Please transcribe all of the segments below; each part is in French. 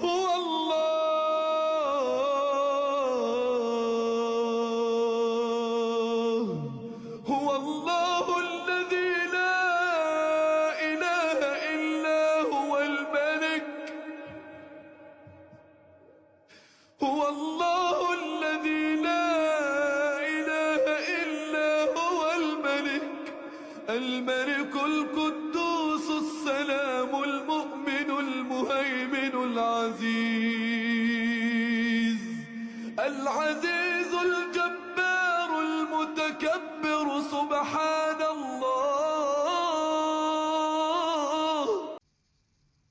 هو الله الذي لا إله إلا هو الملك هو الله الذي لا إله إلا هو الملك القدوس السلام المؤمن المهيمن العزيز الجبار المتكبر سبحان الله.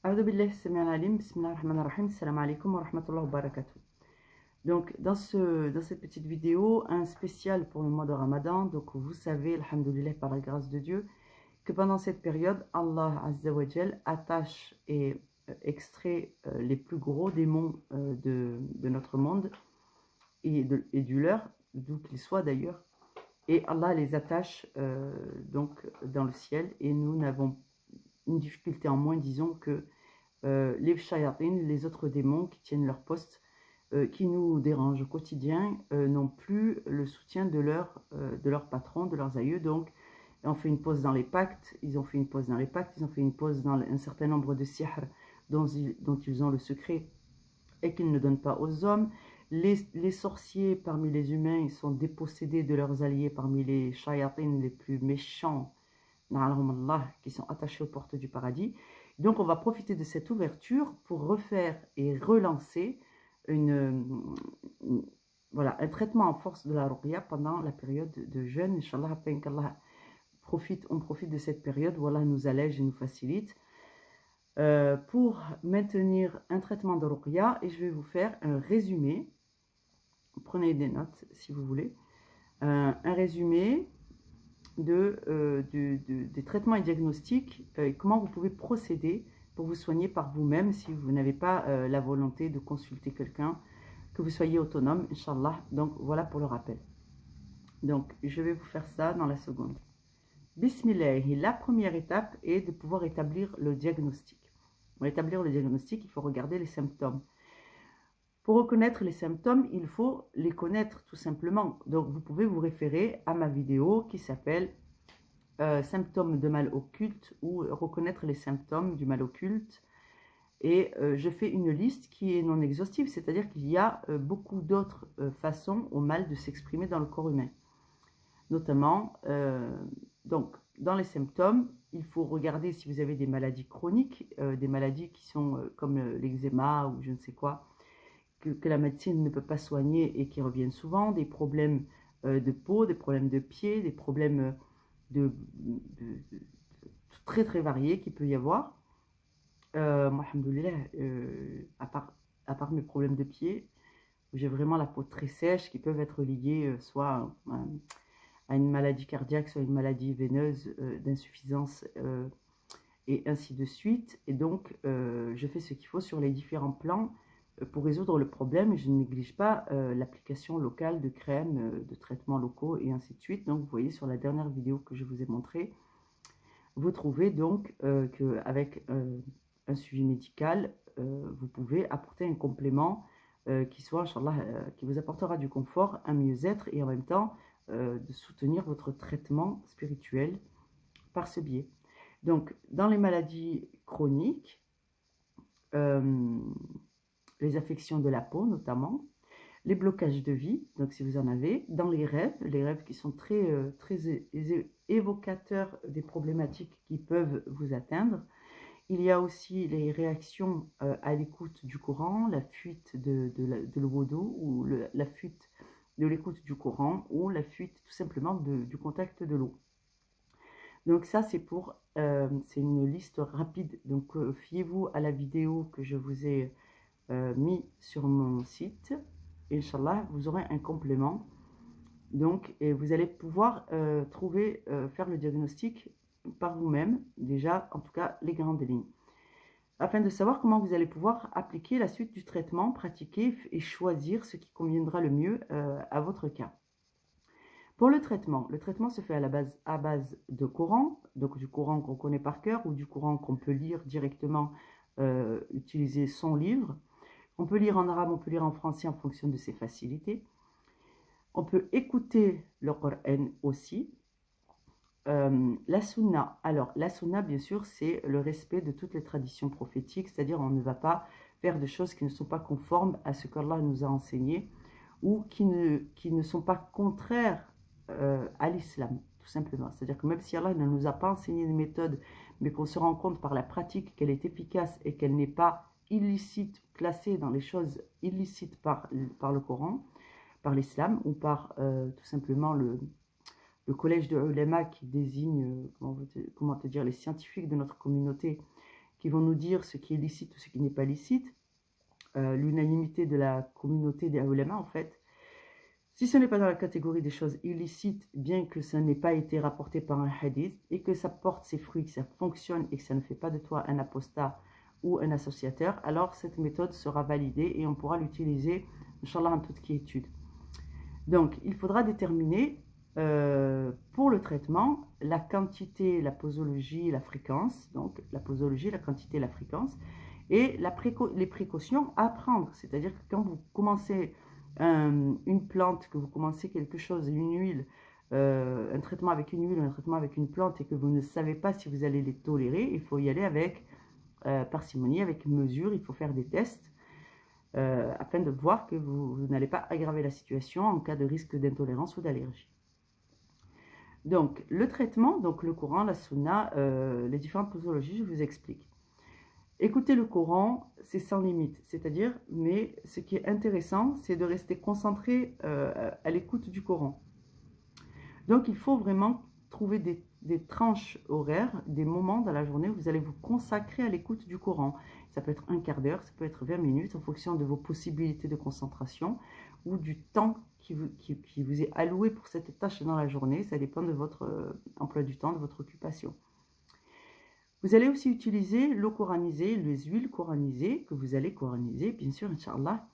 أعوذ بالله السميع العليم بسم الله الرحمن الرحيم السلام عليكم ورحمة الله وبركاته. Donc dans cette petite vidéo, un spécial pour le mois de Ramadan. Donc vous savez, alhamdoulilah, par la grâce de Dieu, que pendant cette période, Allah Azza wa Jal attache et extrait les plus gros démons de notre monde et du leur, d'où qu'ils soient d'ailleurs. Et Allah les attache donc dans le ciel, et nous n'avons une difficulté en moins, disons, que les shayatin, les autres démons qui tiennent leur poste, qui nous dérangent au quotidien, n'ont plus le soutien de leur patron, de leurs aïeux. Donc on fait une pause dans les pactes, ils ont fait une pause dans les pactes, ils ont fait une pause dans un certain nombre de sihr dont ils ont le secret et qu'ils ne donnent pas aux hommes. Les sorciers parmi les humains, ils sont dépossédés de leurs alliés parmi les shayatin les plus méchants, qui sont attachés aux portes du paradis. Donc on va profiter de cette ouverture pour refaire et relancer voilà, un traitement en force de la ruqya pendant la période de jeûne. Inch'Allah, afin qu'Allah on profite de cette période où Allah nous allège et nous facilite pour maintenir un traitement de ruqya. Et je vais vous faire un résumé. Prenez des notes si vous voulez. Un résumé des traitements et diagnostics, comment vous pouvez procéder pour vous soigner par vous-même si vous n'avez pas la volonté de consulter quelqu'un, que vous soyez autonome, Inch'Allah. Donc voilà pour le rappel. Donc je vais vous faire ça dans la seconde. Bismillah, la première étape est de pouvoir établir le diagnostic. Pour établir le diagnostic, il faut regarder les symptômes. Pour reconnaître les symptômes, il faut les connaître tout simplement. Donc vous pouvez vous référer à ma vidéo qui s'appelle symptômes de mal occulte, ou reconnaître les symptômes du mal occulte. Et je fais une liste qui est non exhaustive, c'est-à-dire qu'il y a beaucoup d'autres façons au mal de s'exprimer dans le corps humain. Notamment, donc, dans les symptômes, il faut regarder si vous avez des maladies chroniques, des maladies qui sont comme l'eczéma ou je ne sais quoi, que la médecine ne peut pas soigner et qui reviennent souvent, des problèmes de peau, des problèmes de pied, des problèmes très très variés qu'il peut y avoir. Moi, alhamdoulilah, à part mes problèmes de pied, où j'ai vraiment la peau très sèche, qui peuvent être liées soit à une maladie cardiaque, soit à une maladie veineuse, d'insuffisance, et ainsi de suite. Et donc, je fais ce qu'il faut sur les différents plans pour résoudre le problème, et je ne néglige pas l'application locale de crèmes, de traitements locaux, et ainsi de suite. Donc, vous voyez sur la dernière vidéo que je vous ai montrée, vous trouvez donc qu'avec un suivi médical, vous pouvez apporter un complément qui soit, Inch'Allah, qui vous apportera du confort, un mieux-être, et en même temps de soutenir votre traitement spirituel par ce biais. Donc, dans les maladies chroniques, les affections de la peau notamment, les blocages de vie, donc si vous en avez, dans les rêves qui sont très évocateurs des problématiques qui peuvent vous atteindre. Il y a aussi les réactions à l'écoute du Coran, la fuite de l'wudu, ou la fuite de l'écoute du Coran, ou la fuite tout simplement du contact de l'eau. Donc ça, c'est une liste rapide. Donc fiez-vous à la vidéo que je vous ai mis sur mon site. Inch'Allah, vous aurez un complément. Donc, et vous allez pouvoir faire le diagnostic par vous-même, déjà, en tout cas, les grandes lignes, afin de savoir comment vous allez pouvoir appliquer la suite du traitement, pratiquer et choisir ce qui conviendra le mieux à votre cas. Pour le traitement se fait à base de Coran, donc du Coran qu'on connaît par cœur, ou du Coran qu'on peut lire directement, utiliser son livre. On peut lire en arabe, on peut lire en français en fonction de ses facilités. On peut écouter le Coran aussi. La sunna. Alors, la sunna, bien sûr, c'est le respect de toutes les traditions prophétiques, c'est-à-dire on ne va pas faire de choses qui ne sont pas conformes à ce qu'Allah nous a enseigné ou qui ne sont pas contraires à l'islam, tout simplement. C'est-à-dire que même si Allah ne nous a pas enseigné une méthode, mais qu'on se rend compte par la pratique qu'elle est efficace et qu'elle n'est pas illicite, classée dans les choses illicites par le Coran, par l'islam ou par tout simplement le collège de ulama qui désigne, comment te dire, les scientifiques de notre communauté qui vont nous dire ce qui est licite ou ce qui n'est pas licite, l'unanimité de la communauté des ulama en fait. Si ce n'est pas dans la catégorie des choses illicites, bien que ça n'ait pas été rapporté par un hadith et que ça porte ses fruits, que ça fonctionne et que ça ne fait pas de toi un apostat ou un associateur, alors cette méthode sera validée et on pourra l'utiliser, Inch'Allah, en toute quiétude. Donc, il faudra déterminer pour le traitement la quantité, la posologie, la fréquence, donc la posologie, la quantité, la fréquence, et les précautions à prendre. C'est-à-dire que quand vous commencez une plante, que vous commencez quelque chose, une huile, un traitement avec une huile, un traitement avec une plante, et que vous ne savez pas si vous allez les tolérer, il faut y aller avec parcimonie, avec mesure, il faut faire des tests. Afin de voir que vous n'allez pas aggraver la situation en cas de risque d'intolérance ou d'allergie. Donc, le traitement, donc le Coran, la Sunna, les différentes posologies, je vous explique. Écouter le Coran, c'est sans limite, c'est-à-dire, mais ce qui est intéressant, c'est de rester concentré à l'écoute du Coran. Donc, il faut vraiment trouver des tranches horaires, des moments dans la journée où vous allez vous consacrer à l'écoute du Coran. Ça peut être un quart d'heure, ça peut être 20 minutes, en fonction de vos possibilités de concentration ou du temps qui vous est alloué pour cette tâche dans la journée. Ça dépend de votre emploi du temps, de votre occupation. Vous allez aussi utiliser l'eau coranisée, les huiles coranisées, que vous allez coraniser, bien sûr, Inch'Allah,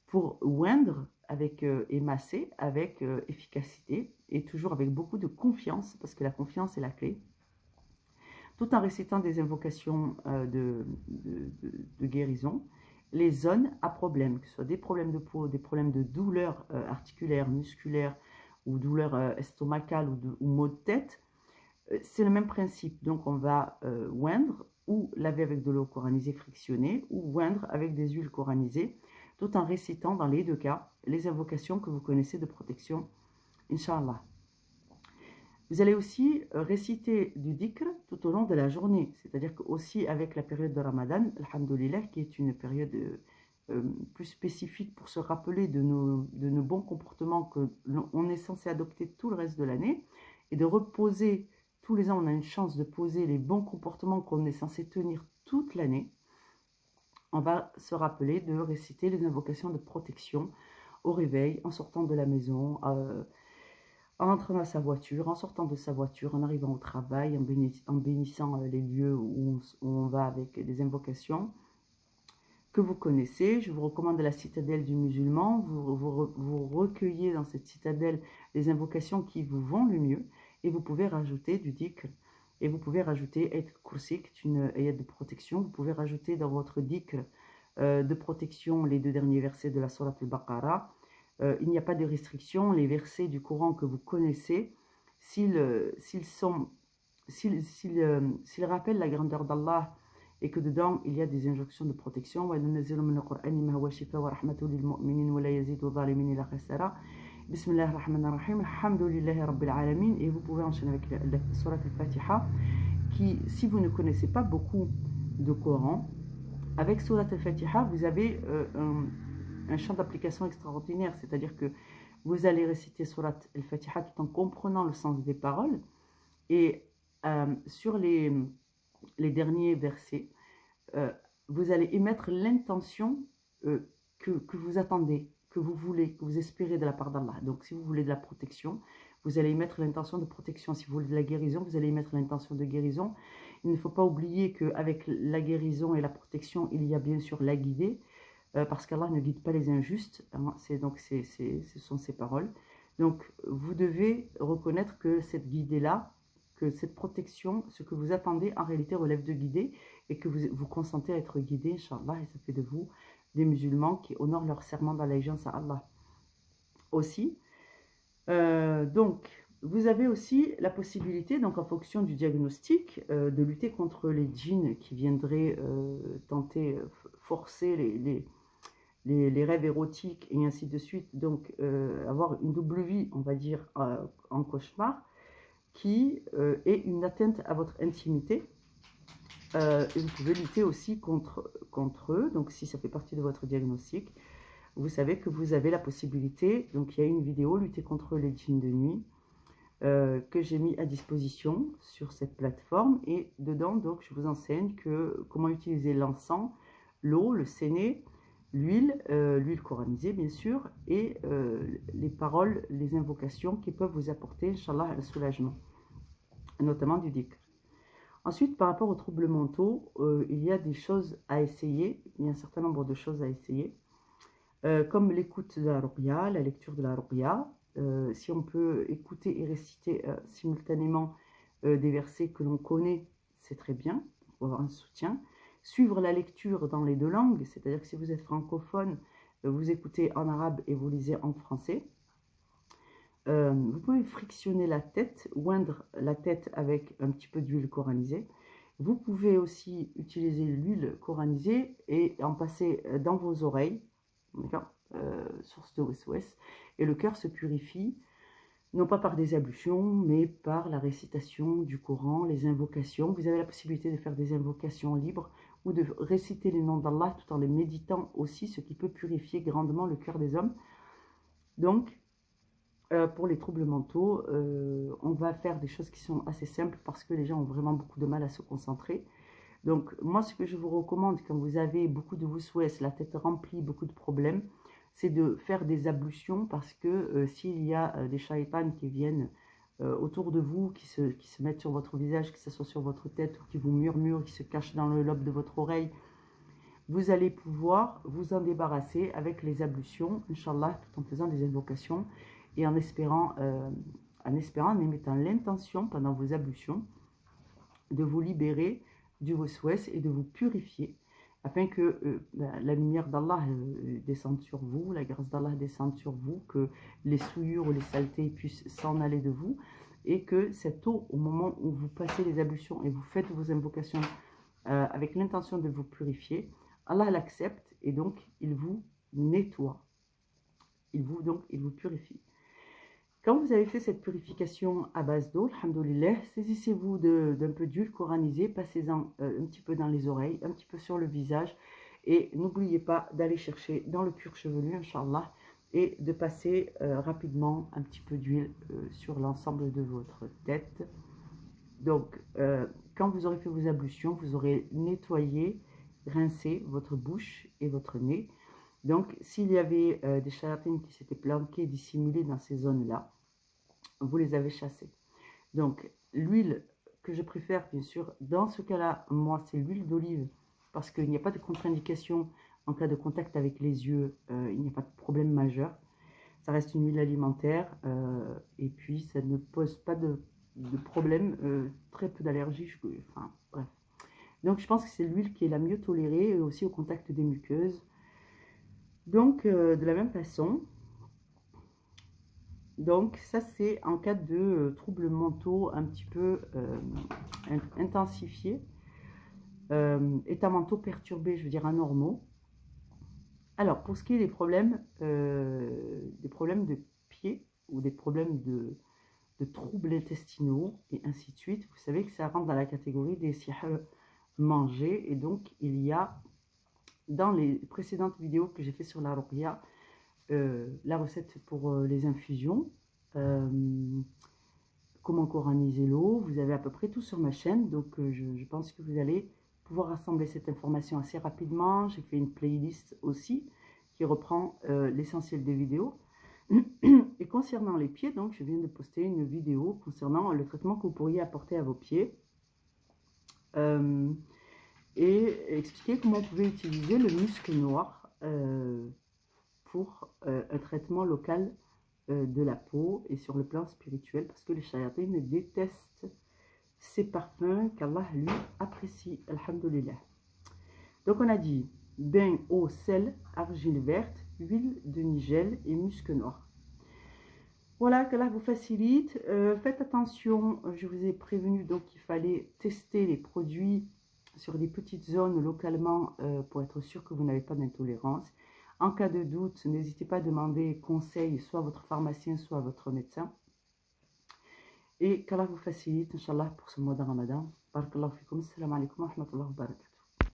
pour oindre avec, et masser avec efficacité et toujours avec beaucoup de confiance, parce que la confiance est la clé, tout en récitant des invocations de guérison, les zones à problème, que ce soit des problèmes de peau, des problèmes de douleurs articulaires, musculaires, ou douleurs estomacales ou maux de tête, c'est le même principe. Donc on va oindre ou laver avec de l'eau coranisée frictionnée ou oindre avec des huiles coranisées, tout en récitant dans les deux cas les invocations que vous connaissez de protection, Inch'Allah. Vous allez aussi réciter du dhikr tout au long de la journée, c'est-à-dire qu'aussi avec la période de Ramadan, alhamdoulilah, qui est une période plus spécifique pour se rappeler de nos bons comportements qu'on est censé adopter tout le reste de l'année, et de reposer, tous les ans on a une chance de poser les bons comportements qu'on est censé tenir toute l'année. On va se rappeler de réciter les invocations de protection au réveil, en sortant de la maison, en entrant dans sa voiture, en sortant de sa voiture, en arrivant au travail, en bénissant les lieux où on va avec des invocations que vous connaissez. Je vous recommande la citadelle du musulman. Vous recueillez dans cette citadelle les invocations qui vous vont le mieux et vous pouvez rajouter du dhikr. Et vous pouvez rajouter Ayat Kursi, qui est une ayat de protection. Vous pouvez rajouter dans votre dhikr de protection les 2 derniers versets de la Surat al-Baqarah. Il n'y a pas de restriction, les versets du Coran que vous connaissez, s'ils rappellent la grandeur d'Allah et que dedans il y a des injonctions de protection, Bismillah ar-Rahman ar-Rahim, Alhamdulillahi Rabbil Alamin, et vous pouvez enchaîner avec la Surat al-Fatiha, qui, si vous ne connaissez pas beaucoup de Coran, avec Surat al-Fatiha, vous avez un champ d'application extraordinaire, c'est-à-dire que vous allez réciter Surat al-Fatiha tout en comprenant le sens des paroles, et sur les derniers versets, vous allez émettre l'intention que vous attendez, que vous voulez, que vous espérez de la part d'Allah. Donc si vous voulez de la protection, vous allez émettre l'intention de protection. Si vous voulez de la guérison, vous allez émettre l'intention de guérison. Il ne faut pas oublier qu'avec la guérison et la protection, il y a bien sûr la guidée, parce qu'Allah ne guide pas les injustes, hein, ce sont ses paroles. Donc vous devez reconnaître que cette guidée-là, que cette protection, ce que vous attendez en réalité relève de guidée, et que vous consentez à être guidé, Inch'Allah, et ça fait de vous des musulmans qui honorent leur serment d'allégeance à Allah. Aussi, donc, vous avez aussi la possibilité, donc en fonction du diagnostic, de lutter contre les djinns qui viendraient tenter, forcer les rêves érotiques et ainsi de suite. Donc, avoir une double vie, on va dire, en cauchemar, qui est une atteinte à votre intimité. Et vous pouvez lutter aussi contre eux, donc si ça fait partie de votre diagnostic. Vous savez que vous avez la possibilité, donc il y a une vidéo, lutter contre les djinns de nuit, que j'ai mis à disposition sur cette plateforme. Et dedans, donc, je vous enseigne comment utiliser l'encens, l'eau, le séné, l'huile coranisée, bien sûr, et les paroles, les invocations qui peuvent vous apporter, Inch'Allah, un soulagement, notamment du dhikr. Ensuite, par rapport aux troubles mentaux, il y a des choses à essayer, il y a un certain nombre de choses à essayer. Comme l'écoute de la ruqya, la lecture de la ruqya, si on peut écouter et réciter simultanément des versets que l'on connaît, c'est très bien, pour avoir un soutien. Suivre la lecture dans les deux langues, c'est-à-dire que si vous êtes francophone, vous écoutez en arabe et vous lisez en français. Vous pouvez frictionner la tête, oindre la tête avec un petit peu d'huile coranisée. Vous pouvez aussi utiliser l'huile coranisée et en passer dans vos oreilles. Source de SOS, et le cœur se purifie non pas par des ablutions mais par la récitation du Coran, les invocations. Vous avez la possibilité de faire des invocations libres ou de réciter les noms d'Allah tout en les méditant aussi, ce qui peut purifier grandement le cœur des hommes. Donc pour les troubles mentaux, on va faire des choses qui sont assez simples parce que les gens ont vraiment beaucoup de mal à se concentrer. Donc, moi, ce que je vous recommande quand vous avez beaucoup de wuswes, la tête remplie, beaucoup de problèmes, c'est de faire des ablutions parce que s'il y a des shaitans qui viennent autour de vous, qui se mettent sur votre visage, que ce soit sur votre tête ou qui vous murmurent, qui se cachent dans le lobe de votre oreille, vous allez pouvoir vous en débarrasser avec les ablutions, Inch'Allah, tout en faisant des invocations et en espérant, en émettant l'intention pendant vos ablutions de vous libérer du waswas et de vous purifier afin que la lumière d'Allah descende sur vous, la grâce d'Allah descende sur vous, que les souillures ou les saletés puissent s'en aller de vous et que cette eau, au moment où vous passez les ablutions et vous faites vos invocations avec l'intention de vous purifier, Allah l'accepte et donc il vous nettoie, il vous purifie. Quand vous avez fait cette purification à base d'eau, alhamdoulilah, saisissez-vous d'un peu d'huile coranisée, passez-en un petit peu dans les oreilles, un petit peu sur le visage, et n'oubliez pas d'aller chercher dans le cuir chevelu, Inch'Allah, et de passer rapidement un petit peu d'huile sur l'ensemble de votre tête. Donc, quand vous aurez fait vos ablutions, vous aurez nettoyé, rincé votre bouche et votre nez. Donc, s'il y avait des chayatines qui s'étaient planqués, dissimulés dans ces zones-là, vous les avez chassés. Donc, l'huile que je préfère, bien sûr, dans ce cas-là, moi, c'est l'huile d'olive, parce qu'il n'y a pas de contre-indication en cas de contact avec les yeux, il n'y a pas de problème majeur. Ça reste une huile alimentaire, et puis ça ne pose pas de problème, très peu d'allergies, enfin, bref. Donc, je pense que c'est l'huile qui est la mieux tolérée, et aussi au contact des muqueuses. Donc, de la même façon, donc ça c'est en cas de troubles mentaux un petit peu intensifiés, états mentaux perturbés, je veux dire anormaux. Alors, pour ce qui est des problèmes de pied ou des problèmes de troubles intestinaux et ainsi de suite, vous savez que ça rentre dans la catégorie des sihr mangés, et donc il y a dans les précédentes vidéos que j'ai fait sur la ruqya, la recette pour les infusions, comment coraniser l'eau, vous avez à peu près tout sur ma chaîne, donc je pense que vous allez pouvoir rassembler cette information assez rapidement. J'ai fait une playlist aussi qui reprend l'essentiel des vidéos. Et concernant les pieds, donc je viens de poster une vidéo concernant le traitement que vous pourriez apporter à vos pieds et expliquer comment vous pouvez utiliser le musc noir pour un traitement local de la peau et sur le plan spirituel, parce que les chayatines détestent ces parfums qu'Allah lui apprécie, alhamdulillah. Donc on a dit bain, eau, sel, argile verte, huile de nigel et musc noir. Voilà, qu'Allah vous facilite. Faites attention, je vous ai prévenu, donc il fallait tester les produits sur des petites zones localement pour être sûr que vous n'avez pas d'intolérance. En cas de doute, n'hésitez pas à demander conseil soit à votre pharmacien, soit à votre médecin. Et qu'Allah vous facilite, Inch'Allah, pour ce mois de Ramadan. Barakallahu fikum, assalamu alaikum wa rahmatullahi wa barakatuh.